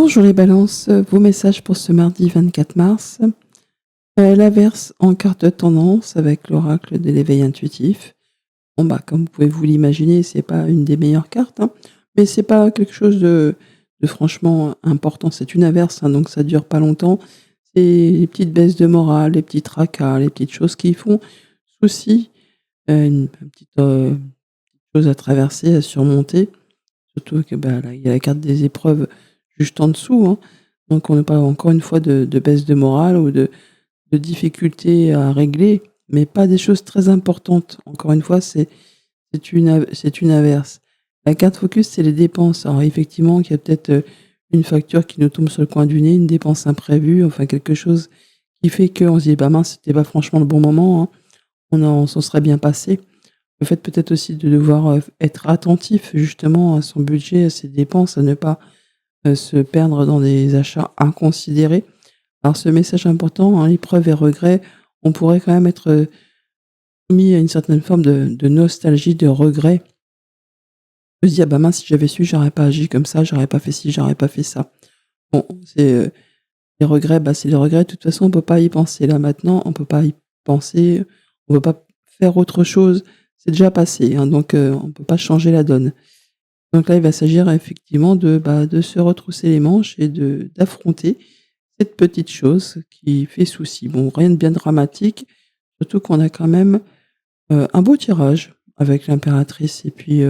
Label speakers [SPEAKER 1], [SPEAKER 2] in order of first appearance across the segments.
[SPEAKER 1] Bonjour les balances, vos messages pour ce mardi 24 mars. L'averse en carte tendance avec l'oracle de l'éveil intuitif. Bon bah, comme vous pouvez vous l'imaginer, c'est pas une des meilleures cartes, hein, mais c'est pas quelque chose de franchement important. C'est une averse, hein, donc ça dure pas longtemps. C'est les petites baisses de morale, les petits tracas, les petites choses qui font souci, une petite, chose à traverser, à surmonter. Surtout que, bah, là, il y a la carte des épreuves juste en dessous, hein. Donc on ne parle encore une fois de baisse de morale ou de difficultés à régler, mais pas des choses très importantes. Encore une fois, c'est une averse. La carte focus, c'est les dépenses. Alors effectivement, qu'il y a peut-être, une facture qui nous tombe sur le coin du nez, une dépense imprévue, enfin quelque chose qui fait qu'on se dit: «Bah mince, c'était pas franchement le bon moment, hein, on s'en serait bien passé». Le fait peut-être aussi de devoir, être attentif justement à son budget, à ses dépenses, à ne pas, se perdre dans des achats inconsidérés. Alors ce message important, hein, épreuve et regret, on pourrait quand même être, soumis à une certaine forme de nostalgie, de regret. On se dit: «Ah bah mince, si j'avais su, j'aurais pas agi comme ça, j'aurais pas fait ci, j'aurais pas fait ça». Bon, les regrets, bah, c'est les regrets, de toute façon, on peut pas y penser là maintenant, on peut pas y penser, on peut pas faire autre chose. C'est déjà passé, hein, donc on peut pas changer la donne. Donc là, il va s'agir effectivement de se retrousser les manches et d'affronter cette petite chose qui fait souci. Bon, rien de bien dramatique, surtout qu'on a quand même, un beau tirage avec l'impératrice et puis,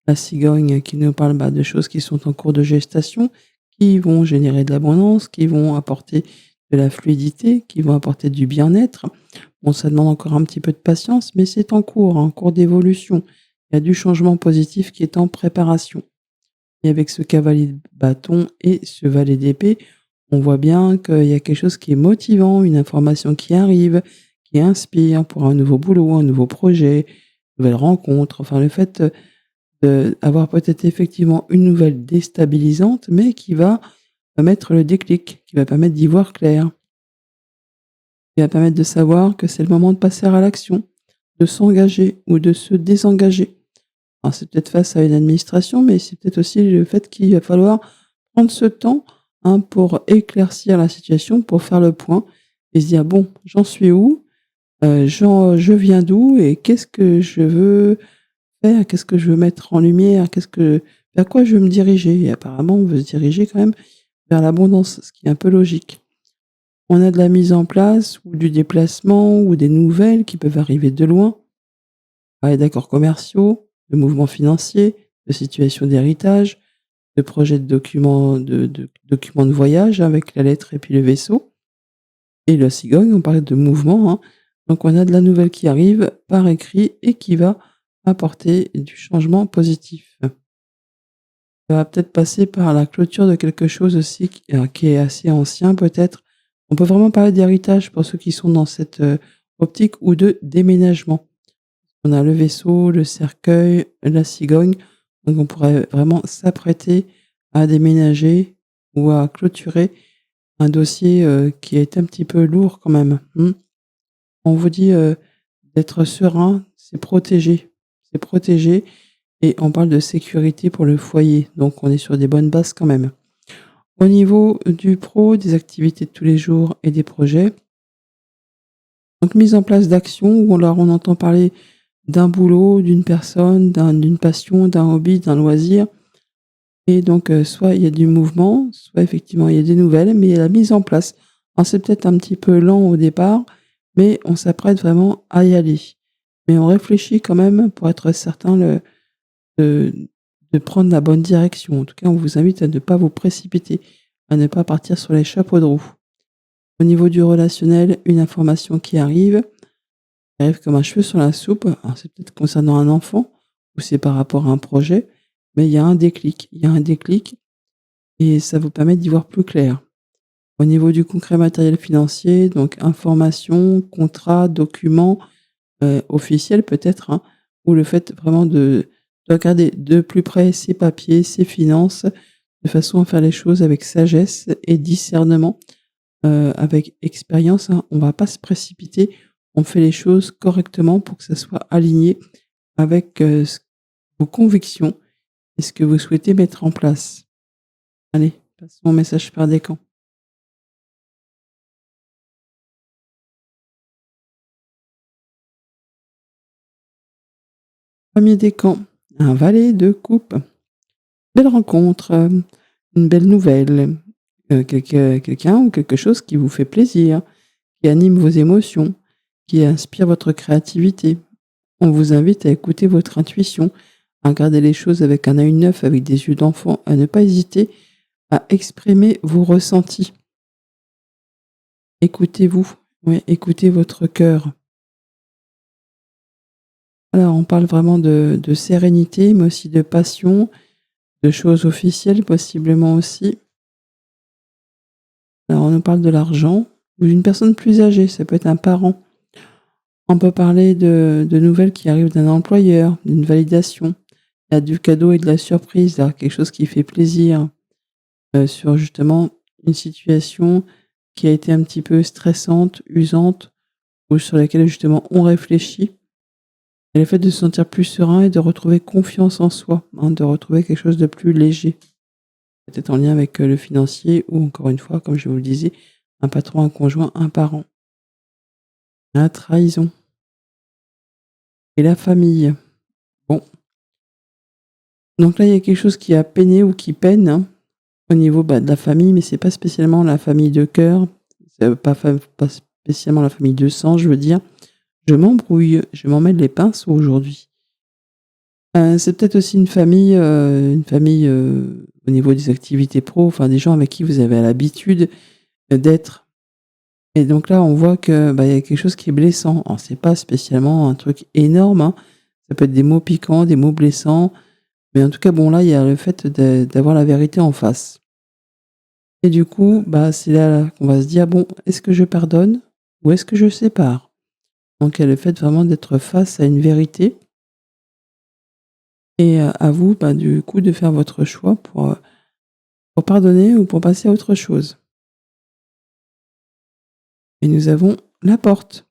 [SPEAKER 1] la cigogne qui nous parle, bah, de choses qui sont en cours de gestation, qui vont générer de l'abondance, qui vont apporter de la fluidité, qui vont apporter du bien-être. Bon, ça demande encore un petit peu de patience, mais c'est en cours d'évolution. Il y a du changement positif qui est en préparation. Et avec ce cavalier de bâton et ce valet d'épée, on voit bien qu'il y a quelque chose qui est motivant, une information qui arrive, qui inspire pour un nouveau boulot, un nouveau projet, une nouvelle rencontre. Enfin, le fait, d'avoir peut-être effectivement une nouvelle déstabilisante, mais qui va mettre le déclic, qui va permettre d'y voir clair, qui va permettre de savoir que c'est le moment de passer à l'action, de s'engager ou de se désengager. Alors c'est peut-être face à une administration, mais c'est peut-être aussi le fait qu'il va falloir prendre ce temps, hein, pour éclaircir la situation, pour faire le point et se dire: «Bon, j'en suis où? Je viens d'où et qu'est-ce que je veux faire? Qu'est-ce que je veux mettre en lumière? Vers quoi je veux me diriger?» Et apparemment, on veut se diriger quand même vers l'abondance, ce qui est un peu logique. On a de la mise en place ou du déplacement ou des nouvelles qui peuvent arriver de loin. Ouais, d'accords commerciaux, de mouvements financiers, de situations d'héritage, de projets de documents de voyage avec la lettre et puis le vaisseau et la cigogne, on parlait de mouvement, hein. Donc on a de la nouvelle qui arrive par écrit et qui va apporter du changement positif. Ça va peut-être passer par la clôture de quelque chose aussi qui est assez ancien peut-être. On peut vraiment parler d'héritage pour ceux qui sont dans cette, optique ou de déménagement. On a le vaisseau, le cercueil, la cigogne, donc on pourrait vraiment s'apprêter à déménager ou à clôturer un dossier, qui est un petit peu lourd quand même, mmh. On vous dit, d'être serein, c'est protégé et on parle de sécurité pour le foyer, donc on est sur des bonnes bases quand même. Au niveau du pro, des activités de tous les jours et des projets, donc mise en place d'actions où on entend parler d'un boulot, d'une personne, d'une passion, d'un hobby, d'un loisir et donc soit il y a du mouvement, soit effectivement il y a des nouvelles, mais il y a la mise en place. Alors c'est peut-être un petit peu lent au départ, mais on s'apprête vraiment à y aller. Mais on réfléchit quand même pour être certain de de prendre la bonne direction. En tout cas, on vous invite à ne pas vous précipiter, à ne pas partir sur les chapeaux de roue. Au niveau du relationnel, une information qui arrive comme un cheveu sur la soupe. Alors c'est peut-être concernant un enfant ou c'est par rapport à un projet, mais il y a un déclic. Il y a un déclic et ça vous permet d'y voir plus clair. Au niveau du concret matériel financier, donc information, contrat, documents, officiels peut-être, hein, ou le fait vraiment de regarder de plus près ses papiers, ses finances, de façon à faire les choses avec sagesse et discernement, avec expérience, hein. On va pas se précipiter, on fait les choses correctement pour que ça soit aligné avec, vos convictions et ce que vous souhaitez mettre en place. Allez, Passons au message par décan. Premier décan, un valet de coupe. Belle rencontre, une belle nouvelle, quelqu'un ou quelque chose qui vous fait plaisir, qui anime vos émotions, qui inspire votre créativité. On vous invite à écouter votre intuition, à regarder les choses avec un œil neuf, avec des yeux d'enfant, à ne pas hésiter à exprimer vos ressentis. Écoutez-vous, ouais, écoutez votre cœur. Alors, on parle vraiment de sérénité, mais aussi de passion, de choses officielles possiblement aussi. Alors, on nous parle de l'argent ou d'une personne plus âgée, ça peut être un parent. On peut parler de nouvelles qui arrivent d'un employeur, d'une validation. Il y a du cadeau et de la surprise, là, quelque chose qui fait plaisir, sur justement une situation qui a été un petit peu stressante, usante, ou sur laquelle justement on réfléchit. Et le fait de se sentir plus serein et de retrouver confiance en soi, hein, de retrouver quelque chose de plus léger. Peut-être en lien avec, le financier ou encore une fois, comme je vous le disais, un patron, un conjoint, un parent. La trahison et la famille. Bon, donc là, il y a quelque chose qui a peiné ou qui peine, hein, au niveau, de la famille, mais c'est pas spécialement la famille de cœur, c'est pas spécialement la famille de sang, je veux dire. Je m'embrouille, je m'en mêle les pinceaux aujourd'hui. C'est peut-être aussi une famille, au niveau des activités pro, enfin des gens avec qui vous avez l'habitude, d'être. Et donc là, on voit que, il y a quelque chose qui est blessant. Alors c'est pas spécialement un truc énorme, hein. Ça peut être des mots piquants, des mots blessants, mais en tout cas, bon là, il y a le fait d'avoir la vérité en face. Et du coup, c'est là qu'on va se dire: «Bon, est-ce que je pardonne ou est-ce que je sépare?» Donc il y a le fait vraiment d'être face à une vérité et à vous, du coup, de faire votre choix pour pardonner ou pour passer à autre chose. Et nous avons la porte.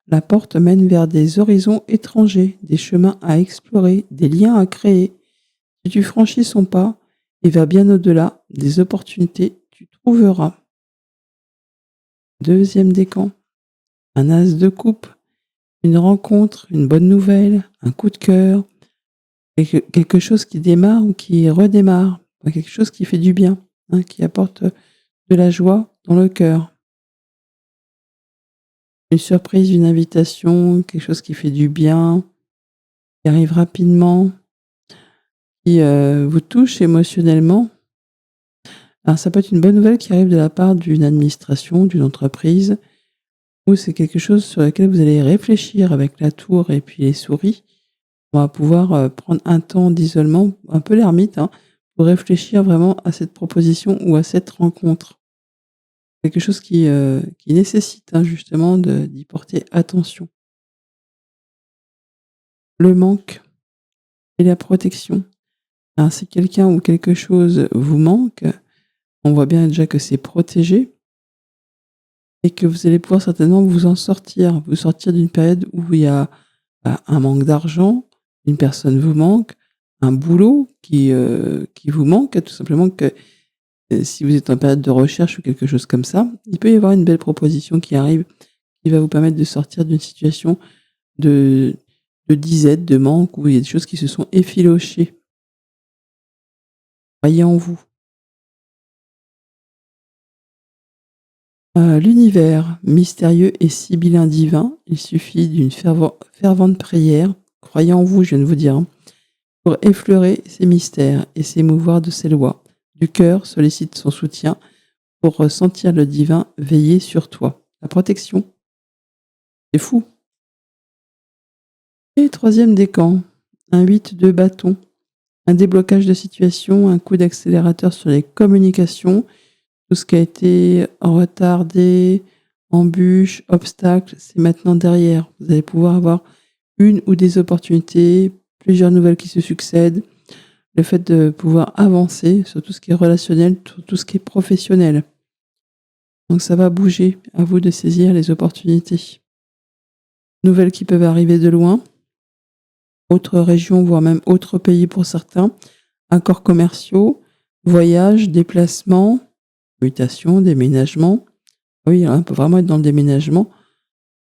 [SPEAKER 1] La porte mène vers des horizons étrangers, des chemins à explorer, des liens à créer. Si tu franchis son pas et vas bien au-delà, des opportunités tu trouveras. Deuxième décan, un as de coupe, une rencontre, une bonne nouvelle, un coup de cœur, quelque chose qui démarre ou qui redémarre, quelque chose qui fait du bien, hein, qui apporte de la joie dans le cœur. Une surprise, une invitation, quelque chose qui fait du bien, qui arrive rapidement, qui, vous touche émotionnellement. Alors ça peut être une bonne nouvelle qui arrive de la part d'une administration, d'une entreprise, ou c'est quelque chose sur lequel vous allez réfléchir avec la tour et puis les souris. On va pouvoir, prendre un temps d'isolement, un peu l'ermite, hein, pour réfléchir vraiment à cette proposition ou à cette rencontre. Quelque chose qui nécessite, hein, justement d'y porter attention. Le manque et la protection. Alors si quelqu'un ou quelque chose vous manque, on voit bien déjà que c'est protégé et que vous allez pouvoir certainement vous sortir d'une période où il y a, un manque d'argent, une personne vous manque, un boulot qui vous manque, tout simplement que, si vous êtes en période de recherche ou quelque chose comme ça, il peut y avoir une belle proposition qui arrive, qui va vous permettre de sortir d'une situation de disette, de manque, où il y a des choses qui se sont effilochées. Croyez en vous. L'univers mystérieux et sibyllin divin, il suffit d'une fervente prière, croyez en vous, je viens de vous dire, hein, pour effleurer ces mystères et s'émouvoir de ces lois. Du cœur sollicite son soutien pour ressentir le divin veiller sur toi. La protection, c'est fou. Et troisième décan, un 8 de bâton, un déblocage de situation, un coup d'accélérateur sur les communications, tout ce qui a été retardé, embûches, obstacles, c'est maintenant derrière. Vous allez pouvoir avoir une ou des opportunités, plusieurs nouvelles qui se succèdent. Le fait de pouvoir avancer sur tout ce qui est relationnel, sur tout ce qui est professionnel. Donc ça va bouger, à vous de saisir les opportunités. Nouvelles qui peuvent arriver de loin, autres régions, voire même autres pays pour certains, accords commerciaux, Voyage, déplacement, mutation, déménagement. Oui, on peut vraiment être dans le déménagement.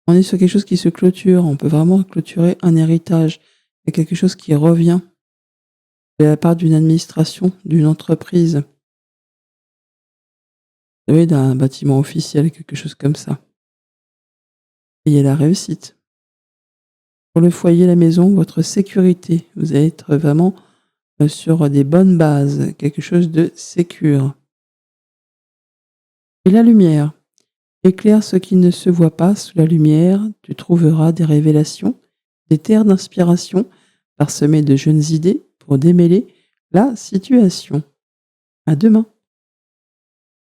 [SPEAKER 1] On est sur quelque chose qui se clôture. On peut vraiment clôturer un héritage. Il y a quelque chose qui revient de la part d'une administration, d'une entreprise. Oui, d'un bâtiment officiel, quelque chose comme ça. Et il y a la réussite. Pour le foyer, la maison, votre sécurité. Vous allez être vraiment sur des bonnes bases, quelque chose de sécure. Et la lumière. Éclaire ce qui ne se voit pas sous la lumière, tu trouveras des révélations, des terres d'inspiration, parsemées de jeunes idées pour démêler la situation. À demain.